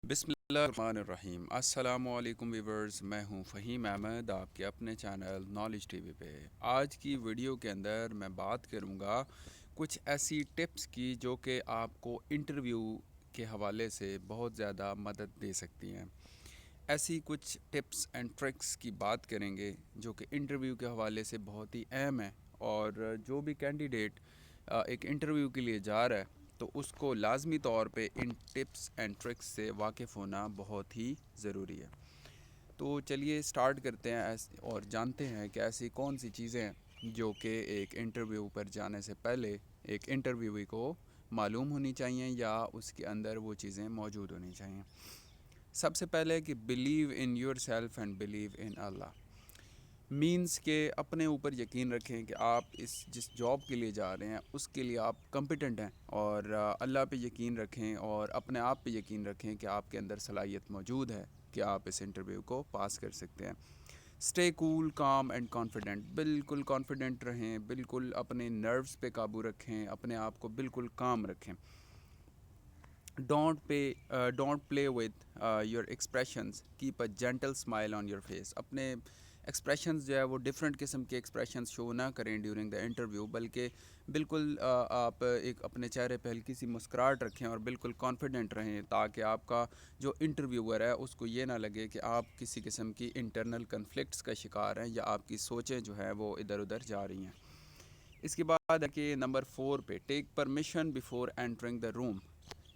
بسم اللہ الرحمن الرحیم۔ السلام علیکم ویورز، میں ہوں فہیم احمد آپ کے اپنے چینل نالج ٹی وی پہ۔ آج کی ویڈیو کے اندر میں بات کروں گا کچھ ایسی ٹپس کی جو کہ آپ کو انٹرویو کے حوالے سے بہت زیادہ مدد دے سکتی ہیں۔ ایسی کچھ ٹپس اینڈ ٹرکس کی بات کریں گے جو کہ انٹرویو کے حوالے سے بہت ہی اہم ہے، اور جو بھی کینڈیڈیٹ ایک انٹرویو کے لیے جا رہا ہے تو اس کو لازمی طور پہ ان ٹپس اینڈ ٹرکس سے واقف ہونا بہت ہی ضروری ہے۔ تو چلیے سٹارٹ کرتے ہیں اور جانتے ہیں کہ ایسی کون سی چیزیں ہیں جو کہ ایک انٹرویو پر جانے سے پہلے ایک انٹرویوی کو معلوم ہونی چاہیے یا اس کے اندر وہ چیزیں موجود ہونی چاہیے۔ سب سے پہلے کہ believe in your self and believe in Allah, means کہ اپنے اوپر یقین رکھیں کہ آپ جس جاب کے لیے جا رہے ہیں اس کے لیے آپ کمپیٹنٹ ہیں، اور اللہ پہ یقین رکھیں اور اپنے آپ پہ یقین رکھیں کہ آپ کے اندر صلاحیت موجود ہے کہ آپ اس انٹرویو کو پاس کر سکتے ہیں۔ Stay cool calm and confident, بالکل کانفیڈنٹ رہیں، بالکل اپنے نروس پہ قابو رکھیں، اپنے آپ کو بالکل کام رکھیں۔ Don't play with your expressions, keep a gentle smile on your face. اپنے ایکسپریشنز جو ہے وہ ڈفرینٹ قسم کے ایکسپریشنز شو نہ کریں ڈیورنگ دا انٹرویو، بلکہ بالکل آپ ایک اپنے چہرے پہ ہلکی سی مسکراہٹ رکھیں اور بالکل کانفیڈنٹ رہیں، تاکہ آپ کا جو انٹرویور ہے اس کو یہ نہ لگے کہ آپ کسی قسم کی انٹرنل کنفلکٹس کا شکار ہیں یا آپ کی سوچیں جو ہیں وہ ادھر ادھر جا رہی ہیں۔ اس کے بعد ہے کہ نمبر 4 پہ ٹیک پرمیشن بیفور انٹرنگ دا روم،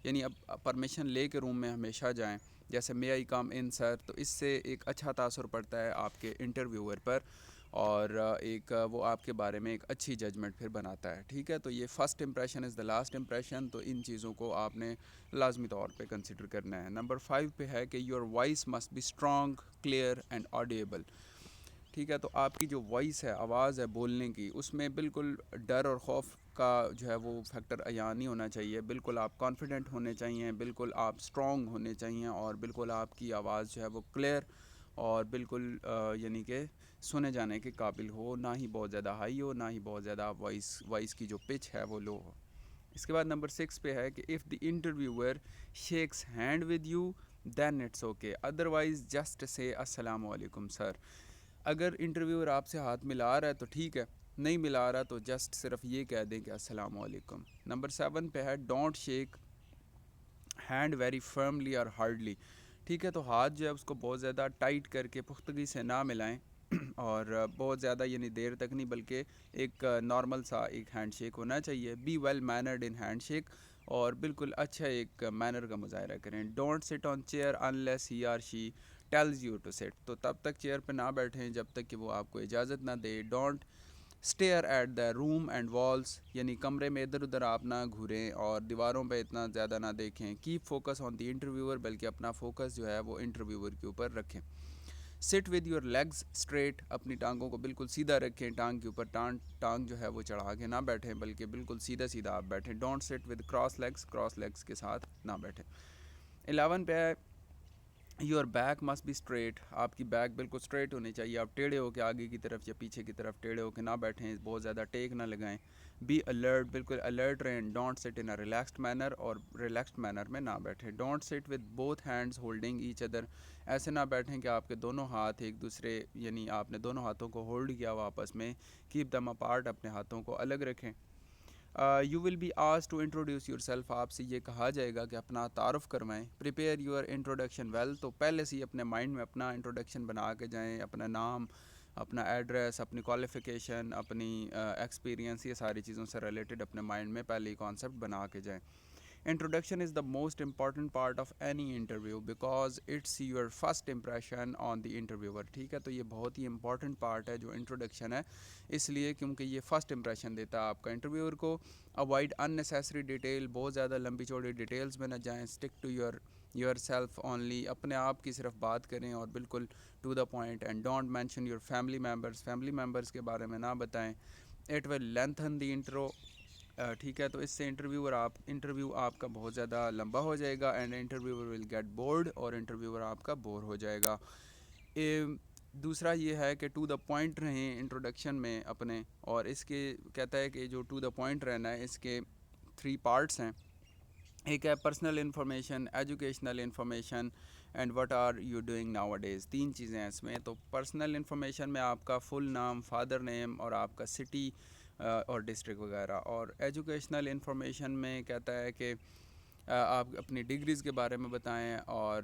یعنی اب پرمیشن لے کے روم میں ہمیشہ جائیں، جیسے مے آئی کم ان سر، تو اس سے ایک اچھا تاثر پڑتا ہے آپ کے انٹرویور پر، اور ایک وہ آپ کے بارے میں ایک اچھی ججمنٹ پھر بناتا ہے۔ ٹھیک ہے، تو یہ first impression is the last impression, تو ان چیزوں کو آپ نے لازمی طور پہ کنسیڈر کرنا ہے۔ نمبر 5 پہ ہے کہ your voice must be strong, clear and audible. ٹھیک ہے، تو آپ کی جو وائس ہے، آواز ہے بولنے کی، اس میں بالکل ڈر اور خوف کا جو ہے وہ فیکٹر عیاں نہیں ہونا چاہیے، بالکل آپ کانفیڈنٹ ہونے چاہیے، بالکل آپ اسٹرانگ ہونے چاہیے، اور بالکل آپ کی آواز جو ہے وہ کلیئر اور بالکل یعنی کہ سنے جانے کے قابل ہو، نہ ہی بہت زیادہ ہائی ہو، نہ ہی بہت زیادہ وائس کی جو پچ ہے وہ لو ہو۔ اس کے بعد نمبر 6 پہ ہے کہ if the interviewer shakes hand with you then it's okay, otherwise just say السلام علیکم سر۔ اگر انٹرویور آپ سے ہاتھ ملا رہا ہے تو ٹھیک ہے، نہیں ملا رہا تو جسٹ صرف یہ کہہ دیں کہ السلام علیکم۔ نمبر 7 پہ ہے don't shake hand very firmly اور ہارڈلی۔ ٹھیک ہے، تو ہاتھ جو ہے اس کو بہت زیادہ ٹائٹ کر کے پختگی سے نہ ملائیں، اور بہت زیادہ یعنی دیر تک نہیں، بلکہ ایک نارمل سا ایک ہینڈ شیک ہونا چاہیے۔ Be well mannered in hand shake, اور بالکل اچھا ایک مینر کا مظاہرہ کریں۔ Don't sit on chair unless he or she tells you to sit, تو تب تک چیئر پہ نہ بیٹھیں جب تک کہ وہ آپ کو اجازت نہ دے۔ Don't stare at the room and walls, یعنی کمرے میں ادھر ادھر آپ نہ گھوریں اور دیواروں پہ اتنا زیادہ نہ دیکھیں۔ Keep focus on the interviewer, بلکہ اپنا فوکس جو ہے وہ انٹرویور کے اوپر رکھیں۔ Sit with your legs street, اپنی ٹانگوں کو بالکل سیدھا رکھیں، ٹانگ کے اوپر ٹانگ جو ہے وہ چڑھا کے نہ بیٹھیں، بلکہ بالکل سیدھا سیدھا آپ بیٹھیں۔ Don't sit with cross legs کے ساتھ نہ بیٹھیں۔ 11 پہ ہے your back must be straight, آپ کی بیک بالکل اسٹریٹ ہونی چاہیے، آپ ٹیڑھے ہو کے آگے کی طرف یا پیچھے کی طرف ٹیڑھے ہو کے نہ بیٹھیں، بہت زیادہ ٹیک نہ لگائیں۔ بی الرٹ، بالکل الرٹ رہیں۔ ڈونٹ سٹ ان اے ریلیکسڈ مینر، اور ریلیکسڈ مینر میں نہ بیٹھیں۔ Don't sit with both hands holding each other, ایسے نہ بیٹھیں کہ آپ کے دونوں ہاتھ ایک دوسرے، یعنی آپ نے دونوں ہاتھوں کو ہولڈ کیا ہوا آپس میں۔ کیپ دم اپارٹ، اپنے ہاتھوں کو الگ رکھیں۔ You will be asked to introduce yourself, آپ سے یہ کہا جائے گا کہ اپنا تعارف کروائیں۔ پریپیئر یور انٹروڈکشن ویل، تو پہلے سے ہی اپنے مائنڈ میں اپنا انٹروڈکشن بنا کے جائیں، اپنا نام، اپنا ایڈریس، اپنی کوالیفیکیشن، اپنی ایکسپیرینس، یہ ساری چیزوں سے ریلیٹڈ اپنے مائنڈ میں پہلے ہی کانسیپٹ بنا کے جائیں۔ Introduction is the most important part of any interview because it's your first impression on the interviewer. ٹھیک ہے، تو یہ بہت ہی امپارٹنٹ پارٹ ہے جو انٹروڈکشن ہے، اس لیے کیونکہ یہ فرسٹ امپریشن دیتا ہے آپ کا انٹرویور کو۔ اوائڈ ان نیسیسری ڈیٹیل، بہت زیادہ لمبی چوڑی ڈیٹیلز میں نہ جائیں۔ Stick to yourself only, اپنے آپ کی صرف بات کریں اور بالکل to the point. And don't mention your family members کے بارے میں نہ بتائیں۔ It will lengthen the intro, ٹھیک ہے، تو اس سے انٹرویو آپ کا بہت زیادہ لمبا ہو جائے گا، and interviewer will get bored, اور انٹرویور آپ کا بور ہو جائے گا۔ دوسرا یہ ہے کہ ٹو دا پوائنٹ رہیں انٹروڈکشن میں اپنے، اور اس کے کہتا ہے کہ جو ٹو دا پوائنٹ رہنا ہے اس کے 3 پارٹس ہیں۔ ایک ہے personal information, educational information and what are you doing nowadays. 3 چیزیں ہیں اس میں. تو پرسنل انفارمیشن میں آپ کا فل نام، فادر نیم اور آپ کا سٹی اور ڈسٹرکٹ وغیرہ. اور ایجوکیشنل انفارمیشن میں کہتا ہے کہ آپ اپنی ڈگریز کے بارے میں بتائیں، اور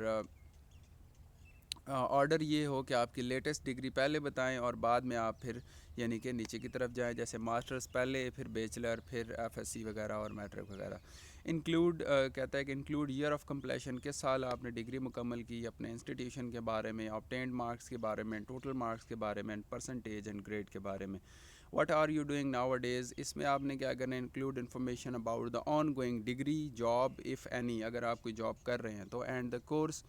آرڈر یہ ہو کہ آپ کی لیٹسٹ ڈگری پہلے بتائیں اور بعد میں آپ پھر یعنی کہ نیچے کی طرف جائیں، جیسے ماسٹرز پہلے، پھر بیچلر، پھر ایف ایس سی وغیرہ اور میٹرک وغیرہ. انکلوڈ کہتا ہے کہ انکلوڈ ایئر آف کمپلیشن، کس سال آپ نے ڈگری مکمل کی، اپنے انسٹیٹیوشن کے بارے میں، آبٹینڈ مارکس کے بارے میں، ٹوٹل مارکس کے بارے میں، پرسنٹیج اینڈ گریڈ کے بارے میں. What are you doing nowadays, اس میں آپ نے کیا کرنا ہے، include information about the ongoing degree, job if any, اگر آپ کوئی جاب کر رہے ہیں تو، and the course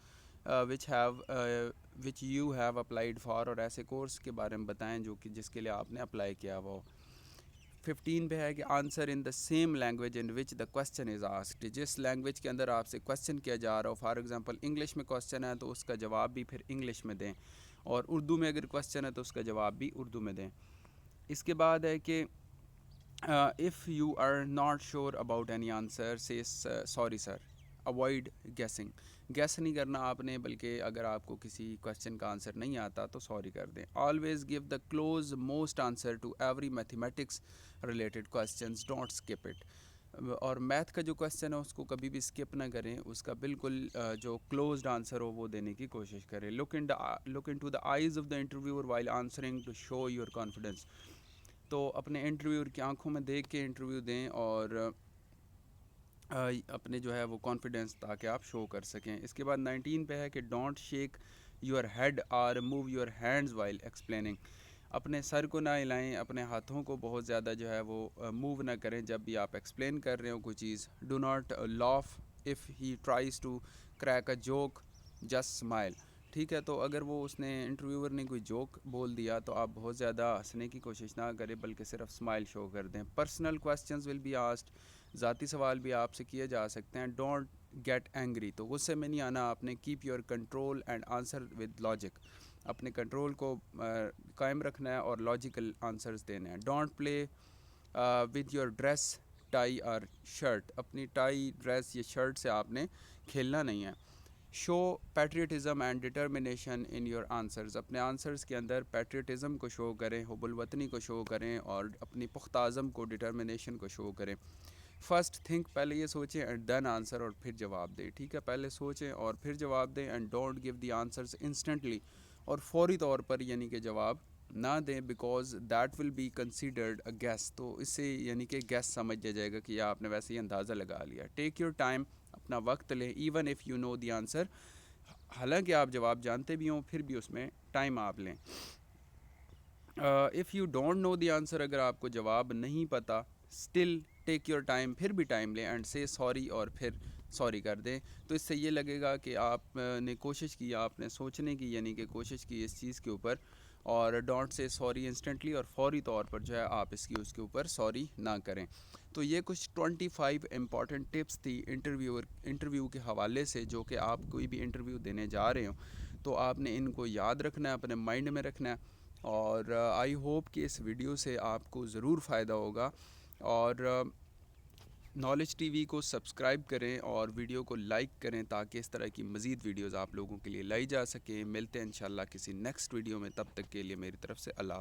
which you have applied for, اور ایسے کورس کے بارے میں بتائیں جو کہ جس کے لیے آپ نے اپلائی کیا ہوا ہو. 15 پہ ہے کہ answer in the same language in which the question is asked, جس لینگویج کے اندر آپ سے کوسچن کیا جا رہا ہو. فار ایگزامپل انگلش میں کوسچن ہے تو اس کا جواب بھی پھر انگلش میں دیں، اور اردو میں اگر کوسچن ہے تو اس کا جواب بھی اردو میں دیں. اس کے بعد ہے کہ if you are not sure about any answer say sorry sir. Avoid guessing, guess نہیں کرنا آپ نے، بلکہ اگر آپ کو کسی کوشچن کا آنسر نہیں آتا تو سوری کر دیں. Always give the close most answer to every mathematics related questions, don't skip it. اور میتھ کا جو کوشچن ہے اس کو کبھی بھی اسکپ نہ کریں، اس کا بالکل جو کلوزڈ آنسر ہو وہ دینے کی کوشش کریں. Look into the eyes of the interviewer while answering to show your confidence. تو اپنے انٹرویور کی آنکھوں میں دیکھ کے انٹرویو دیں، اور اپنے جو ہے وہ کانفیڈنس تاکہ آپ شو کر سکیں. اس کے بعد 19 پہ ہے کہ ڈونٹ شیک یور ہیڈ اور move your hands while explaining. اپنے سر کو نہ ہلائیں، اپنے ہاتھوں کو بہت زیادہ جو ہے وہ موو نہ کریں جب بھی آپ ایکسپلین کر رہے ہو کوئی چیز. Do not laugh if he tries to crack a joke, just smile. ٹھیک ہے، تو اگر وہ اس نے انٹرویور نے کوئی جوک بول دیا تو آپ بہت زیادہ ہنسنے کی کوشش نہ کریں، بلکہ صرف اسمائل شو کر دیں. Personal questions will be asked, ذاتی سوال بھی آپ سے کیے جا سکتے ہیں. ڈونٹ گیٹ اینگری، تو غصے میں نہیں آنا آپ نے. Keep your control and answer with logic, اپنے کنٹرول کو قائم رکھنا ہے اور لاجیکل آنسرز دینے ہیں. Don't play with your dress, tie اور شرٹ، اپنی ٹائی، ڈریس یا شرٹ سے آپ نے کھیلنا نہیں ہے. Show patriotism and determination in your answers, اپنے آنسرز کے اندر پیٹریٹزم کو شو کریں، حب الوطنی کو شو کریں، اور اپنی پختہ عزم کو، ڈٹرمنیشن کو شو کریں. فرسٹ تھنک، پہلے یہ سوچیں، اینڈ دین آنسر، اور پھر جواب دیں. ٹھیک ہے، پہلے سوچیں اور پھر جواب دیں. And don't give the answers instantly, اور فوری طور پر یعنی کہ جواب نہ دیں، because that will be considered a guess, تو اس سے یعنی کہ گیس سمجھ جائے گا کہ آپ نے ویسے ہی اندازہ لگا لیا. ٹیک یور ٹائم، اپنا وقت لیں. Even if you know the answer, حالانکہ آپ جواب جانتے بھی ہوں پھر بھی اس میں ٹائم آپ لیں. If you don't know the answer, اگر آپ کو جواب نہیں پتہ، اسٹل ٹیک یور ٹائم، پھر بھی ٹائم لیں. اینڈ سے سوری، اور پھر سوری کر دیں. تو اس سے یہ لگے گا کہ آپ نے کوشش کی، آپ نے سوچنے کی یعنی کہ کوشش کی اس چیز کے اوپر. اور ڈونٹ سے سوری انسٹنٹلی، اور فوری طور پر جو ہے آپ اس کے اوپر سوری نہ کریں. تو یہ کچھ 25 امپورٹنٹ ٹپس تھی انٹرویو کے حوالے سے، جو کہ آپ کوئی بھی انٹرویو دینے جا رہے ہوں تو آپ نے ان کو یاد رکھنا ہے، اپنے مائنڈ میں رکھنا ہے. اور آئی ہوپ کہ اس ویڈیو سے آپ کو ضرور فائدہ ہوگا. اور نالج ٹی وی کو سبسکرائب کریں اور ویڈیو کو لائک کریں تاکہ اس طرح کی مزید ویڈیوز آپ لوگوں کے لیے لائی جا سکیں. ملتے ہیں انشاءاللہ کسی نیکسٹ ویڈیو میں، تب تک کے لیے میری طرف سے اللہ حافظ.